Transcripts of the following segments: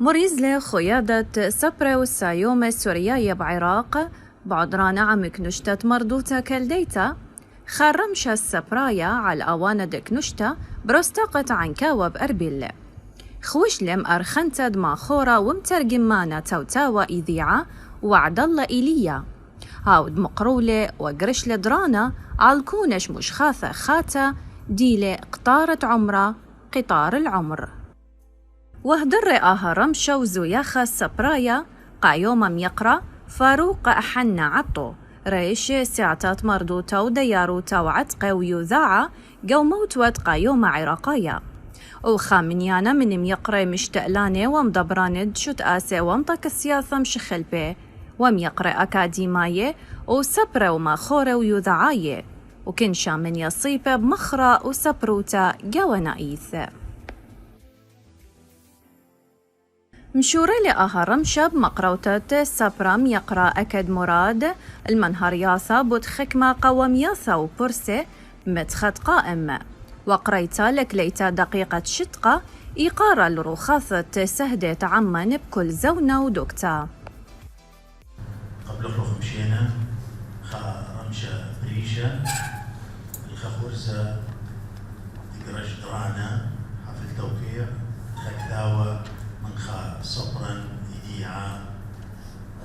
مريزلة خيادة سبرة والسايومة السورياية بعراق بعدران عمك نشتة مردوتا كالديتا خرمشة السبرايا على الأوانة دكنشتة بروستاقة عنكاوة بأربيل خوشلم أرخنتد ماخورة ومترجمانة توتاوة إذيعة وعد الله إيليا هاود مقرولة وقرشلة درانا عالكونش مشخاثة خاتة ديلة قطارة عمرة قطار العمر وهدر آها رمشة وزوياخة السبرايا قايوما ميقرا فاروق أحنا عطو ريش ساعتات مردوتا ودياروتا وعتقة ويوذاعة جو موتوت قايوما عراقايا وخامنيانا من ميقرا مشتقلانة ومدبرانة شت آسي ومطك السياثة مشخلبي وميقرا أكاديماية وسبرة وماخورة ويوذاعاية وكنشا من يصيبه بمخرا وسبروتا جوانا إيث مشورة لأهرم شاب مقروتة سبرم يقرأ أكد مراد المنهر ياثا بود خكمة قوام ياثا وبرسة متخد قائم وقريتا لك ليتا دقيقة شتقة إيقارة لرخاثة سهدة عمان بكل زونة ودكتا قبل خلوخ مشينا خا رمشة بريشة الخا خرزة تقرش درانا حفل توقيع خكداوة منخا صبرا إذيعة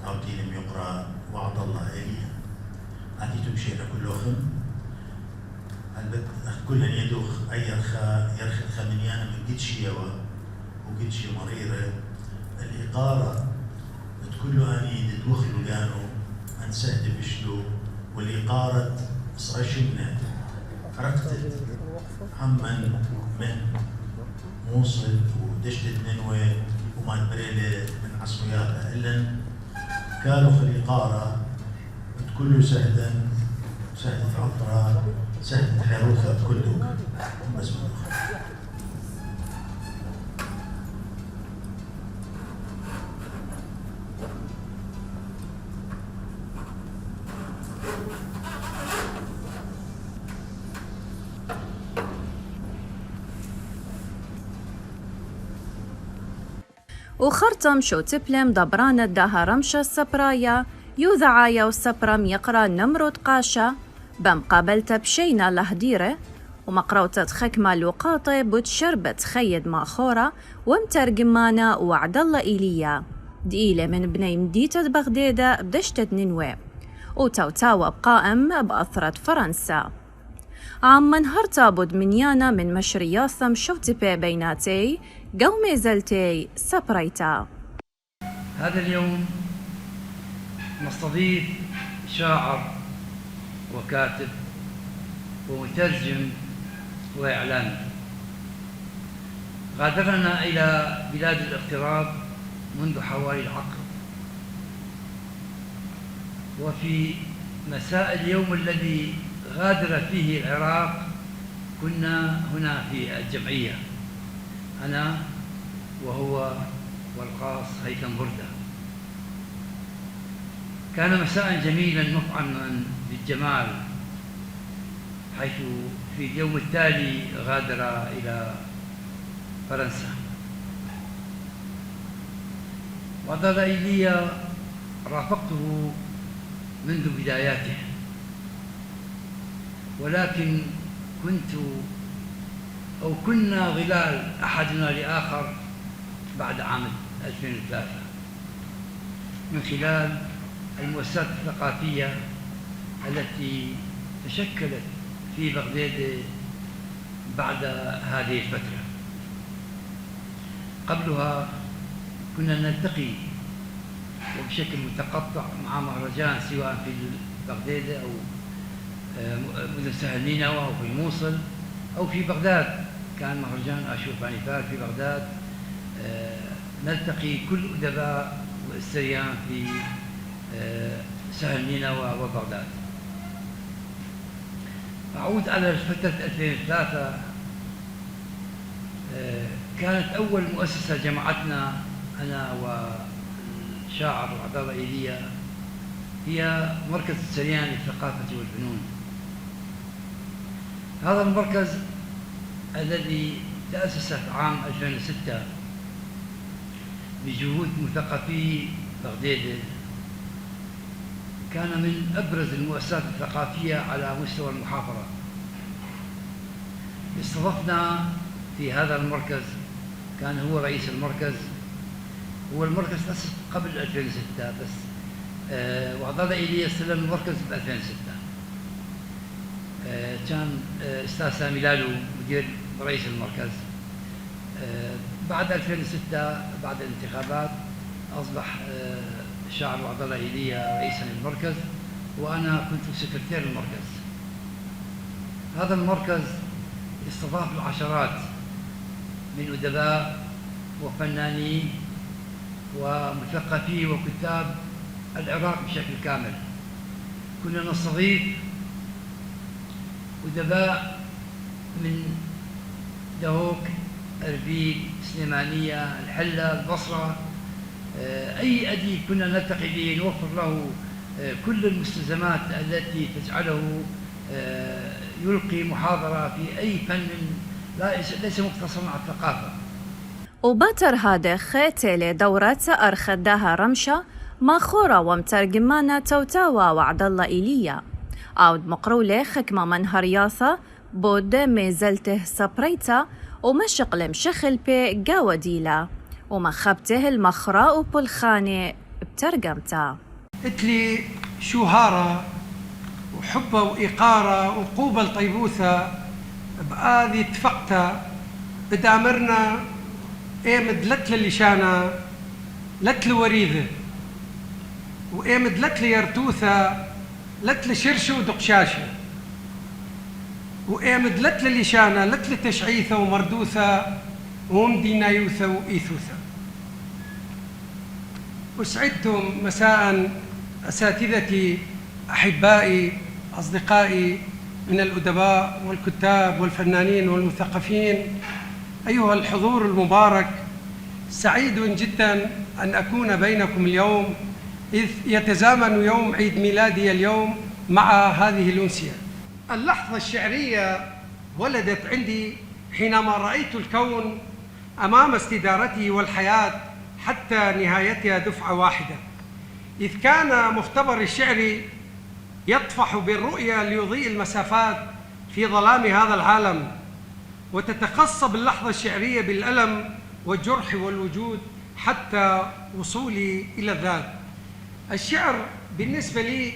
راوتي لم يقرأ وعد الله إليه عديتو بشينا كلوخم البت كلن يدوخ أي يرخي خمنيانا من قدشي يوا وقدشي مريرة الإقارة تكلو أني تدوخ لقانو أن سهد بشلو والإقارة صرشمنا ركتت عمن من موصل ودشتت ننوي وما بريلة من عصوياتها إلا كانوا في الإقارة كله سهدا سهد عطرة سهد حيروثة كله بس مدوخ وخرطم شو تبلم دبرانة داها رمشة السبرايا يوذعايا والسبرم يقرا نمرود قاشا بمقابلته بشينا لهديرة ومقروتة خكمة لوقاطة بود شربة خيد ماخورة ومترجمانة وعد الله إيليا دقيلة من بني مديتة بغدادة بدشتة نينوى وتوتاوة بقائم بأثرة فرنسا عمن هرتا بود منيانا من مشرياثم شوتبي بيناتي قومي زلتي سبريتا. هذا اليوم نستضيف شاعر وكاتب ومترجم وإعلامي غادرنا إلى بلاد الاغتراب منذ حوالي العقد، وفي مساء اليوم الذي غادر فيه العراق كنا هنا في الجمعية، أنا وهو والقاص هيثم بردة. كان مساء جميلا مفعما بالجمال، حيث في اليوم التالي غادر إلى فرنسا. وعد الله إيليا رافقته منذ بداياته، ولكن كنا غلال أحدنا لآخر بعد عام 2003 من خلال المؤسسات الثقافية التي تشكلت في بغداد بعد هذه الفترة. قبلها كنا نلتقي وبشكل متقطع مع مهرجان سواء في بغداد أو مدن سهل نينوى أو في الموصل أو في بغداد، كان مهرجان آشور بانيفال في بغداد. نلتقي كل أدباء والسريان في سهل نينوى وبغداد. أعود على فترة 2003. كانت أول مؤسسة جمعتنا أنا والشاعر وعد الله إيليا هي مركز السريان للثقافة والفنون. هذا المركز الذي تأسس عام 2006 بجهود مثقفي بغداد. كان من أبرز المؤسسات الثقافية على مستوى المحافظة. استضفنا في هذا المركز، كان هو رئيس المركز. هو المركز تأسس قبل 2006 بس، وعضلة إيليا استلم المركز ب 2006. كان أستاذ سامي لالو مدير رئيس المركز. بعد 2006 بعد الانتخابات أصبح الشاعر وعضلة إيليا رئيسا للمركز، وأنا كنت سكرتير المركز. هذا المركز استضاف العشرات من أدباء وفنانين ومثقفي وكتاب العراق بشكل كامل. كنا نستضيف أدباء من دهوك، أربيل، سليمانية، الحلة، البصرة. أي أديب كنا نلتقي به نوفر له كل المستلزمات التي تجعله يلقي محاضرة في أي فن ليس مقتصرا على الثقافة. وباتر هذا خيتي دورات أرخدها رمشة ماخورة ومترجمانة توتاوى وعد الله إيليا عود مقرولة خكمة منها رياثة بود ميزلته سبريتا ومشق لمشخل بي قاوديلا ومخبته المخرى وبالخانة بترجمتا. اتلي شوهارة وحبة وإيقارة وقوبل طيبوثة بآذي اتفقتا بدامرنا ايمد لتل اللشانة لتل وريذة وايمد لتل يرتوثة لتل شرشة ودقشاشة وايمد لتل اللشانة لتل تشعيثة ومردوثة ومدي نايوثة وإيثوثة. أسعدتم مساء أساتذتي، أحبائي، أصدقائي من الأدباء والكتاب والفنانين والمثقفين. أيها الحضور المبارك، سعيد جدا أن أكون بينكم اليوم إذ يتزامن يوم عيد ميلادي اليوم مع هذه الأمسية. اللحظة الشعرية ولدت عندي حينما رأيت الكون أمام استدارته والحياة حتى نهايتها دفعة واحدة، إذ كان مختبر الشعر يطفح بالرؤية ليضيء المسافات في ظلام هذا العالم، وتتقصب اللحظة الشعرية بالألم والجرح والوجود حتى وصولي إلى الذات. الشعر بالنسبة لي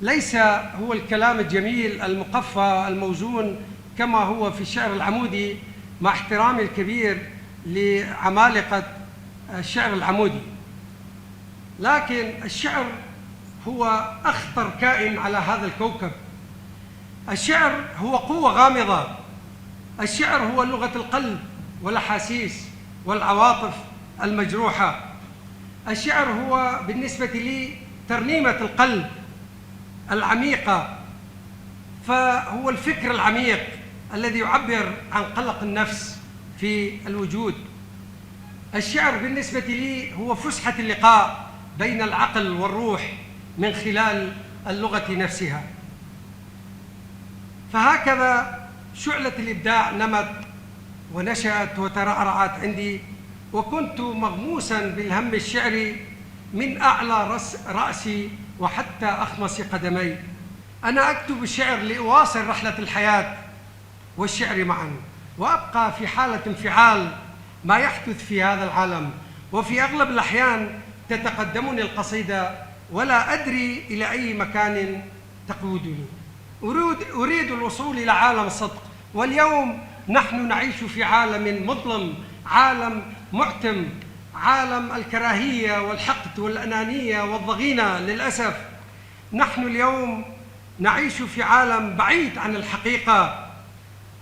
ليس هو الكلام الجميل المقفى الموزون كما هو في الشعر العمودي، مع احترامي الكبير لعمالقة الشعر العمودي، لكن الشعر هو أخطر كائن على هذا الكوكب. الشعر هو قوة غامضة. الشعر هو لغة القلب والأحاسيس والعواطف المجروحة. الشعر هو بالنسبة لي ترنيمة القلب العميقة، فهو الفكر العميق الذي يعبر عن قلق النفس في الوجود. الشعر بالنسبة لي هو فسحة اللقاء بين العقل والروح من خلال اللغة نفسها. فهكذا شعلة الإبداع نمت ونشأت وترعرعت عندي، وكنت مغموساً بالهم الشعري من أعلى رأسي وحتى أخمص قدمي. أنا أكتب الشعر لأواصل رحلة الحياة والشعر معاً، وأبقى في حالة انفعال ما يحدث في هذا العالم، وفي أغلب الأحيان تتقدمني القصيدة ولا أدري إلى أي مكان تقودني. أريد الوصول إلى عالم الصدق، واليوم نحن نعيش في عالم مظلم، عالم معتم، عالم الكراهية والحقد والأنانية والضغينة. للأسف نحن اليوم نعيش في عالم بعيد عن الحقيقة،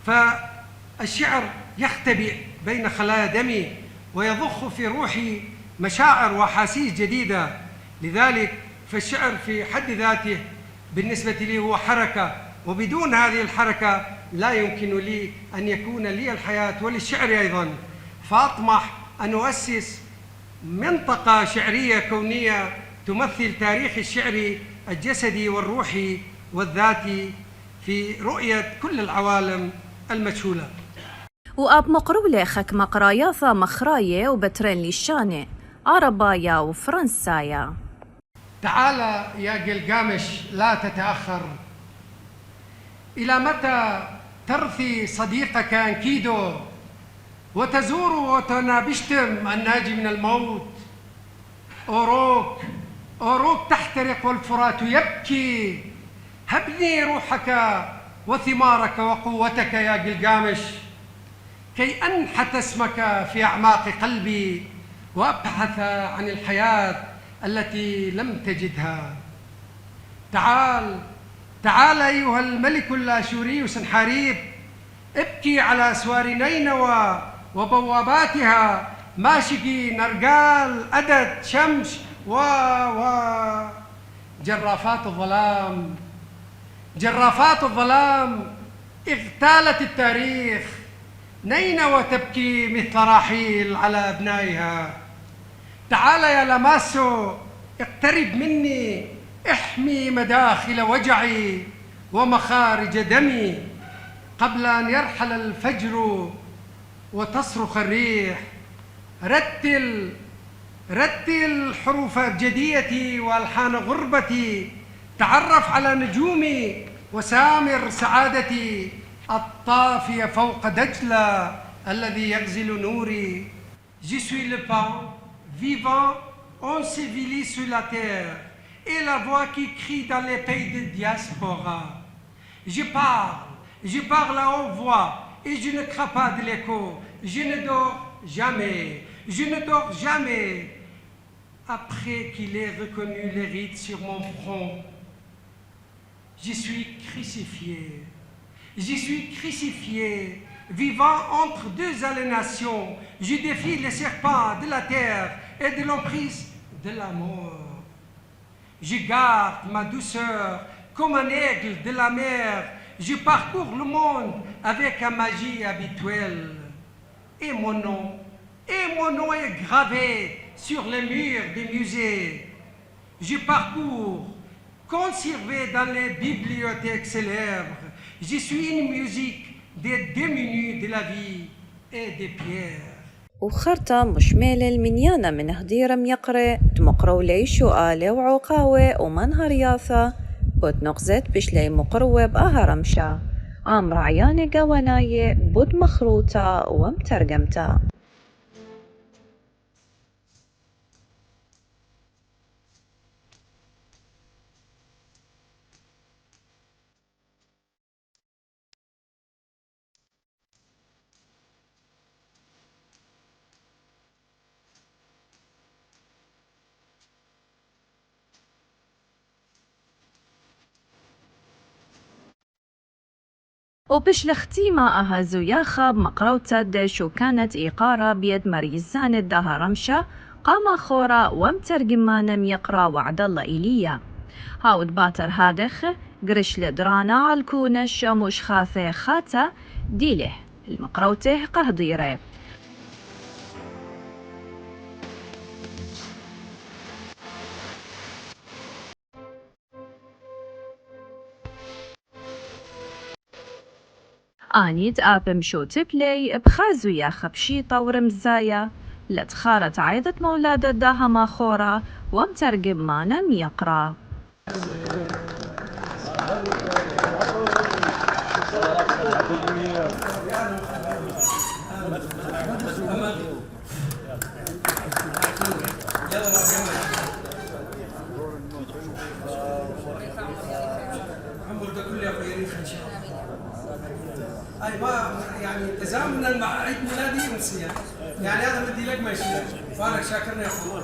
فالشعر يختبئ بين خلايا دمي ويضخ في روحي مشاعر وأحاسيس جديدة. لذلك فالشعر في حد ذاته بالنسبة لي هو حركة، وبدون هذه الحركة لا يمكن لي أن يكون لي الحياة وللشعر أيضاً. فأطمح أن أؤسس منطقة شعرية كونية تمثل تاريخ الشعر الجسدي والروحي والذاتي في رؤية كل العوالم المجهولة. وأب مقرولة خك مقراياثا مخراية وبترين ليشانة عربايا وفرنسايا. تعال يا جلجامش لا تتأخر. إلى متى ترثي صديقك أنكيدو وتزور وتنابشتم الناجي من الموت؟ أوروك تحترق والفرات يبكي. هبني روحك وثمارك وقوتك يا جلجامش كي أنحت اسمك في أعماق قلبي وأبحث عن الحياة التي لم تجدها. تعال أيها الملك الآشوري سنحاريب، ابكي على أسوار نينوى وبواباتها ماشقي نرجال أدد شمس جرافات الظلام اغتالت التاريخ. نينوى تبكي مثل راحيل على أبنائها. تعال يا لاماسو اقترب مني، احمي مداخل وجعي ومخارج دمي قبل أن يرحل الفجر وتصرخ الريح. رتل حروف أبجديتي وألحان غربتي. تعرف على نجومي وسامر سعادتي الطافية فوق دجلة الذي يغزل نوري. Je suis le pain vivant enseveli sur la terre et la voix qui crie dans les pays de diaspora. Je parle à haute voix et je ne crains pas de l'écho. Je ne dors jamais après qu'il ait reconnu les rides sur mon front. Je suis crucifié, vivant entre deux aliénations. Je défie les serpents de la terre et de l'emprise de la mort. Je garde ma douceur comme un aigle de la mer. Je parcours le monde avec une magie habituelle. Et mon nom est gravé sur les murs des musées. Je parcours, conservé dans les bibliothèques célèbres. Je suis une musique des démunis de la vie et des pierres. وخرطة مشمالة المنيانة من هديرم يقرأ تمقرو ليشو آلة وعقاوة ومنهر ياثا بود نقزت بشلي مقروة بأهرمشا عام رعيانة قواناية بود مخروطة ومترجمتا. وبشلختيما أهازو ياخب مقروطة دشو كانت إيقارة بيد مريزان الدهرمشة قام خورا ومترجمان يقرأ وعد الله إيليا هاود باتر هادخ قرش لدرانا عالكونش مش خاثة خاتا ديله المقروته قهضيره. آنيت آبم شو تبلي بخازو يا خبشيطة ورمزايا لتخارت عيدة مولادة داها ماخورة ومترجم مانم يقرأ. أي ما يعني تزامنا مع عيد ميلادي أمسية يعني هذا بدي لك ماشي فأنا شاكرني يا أخوي.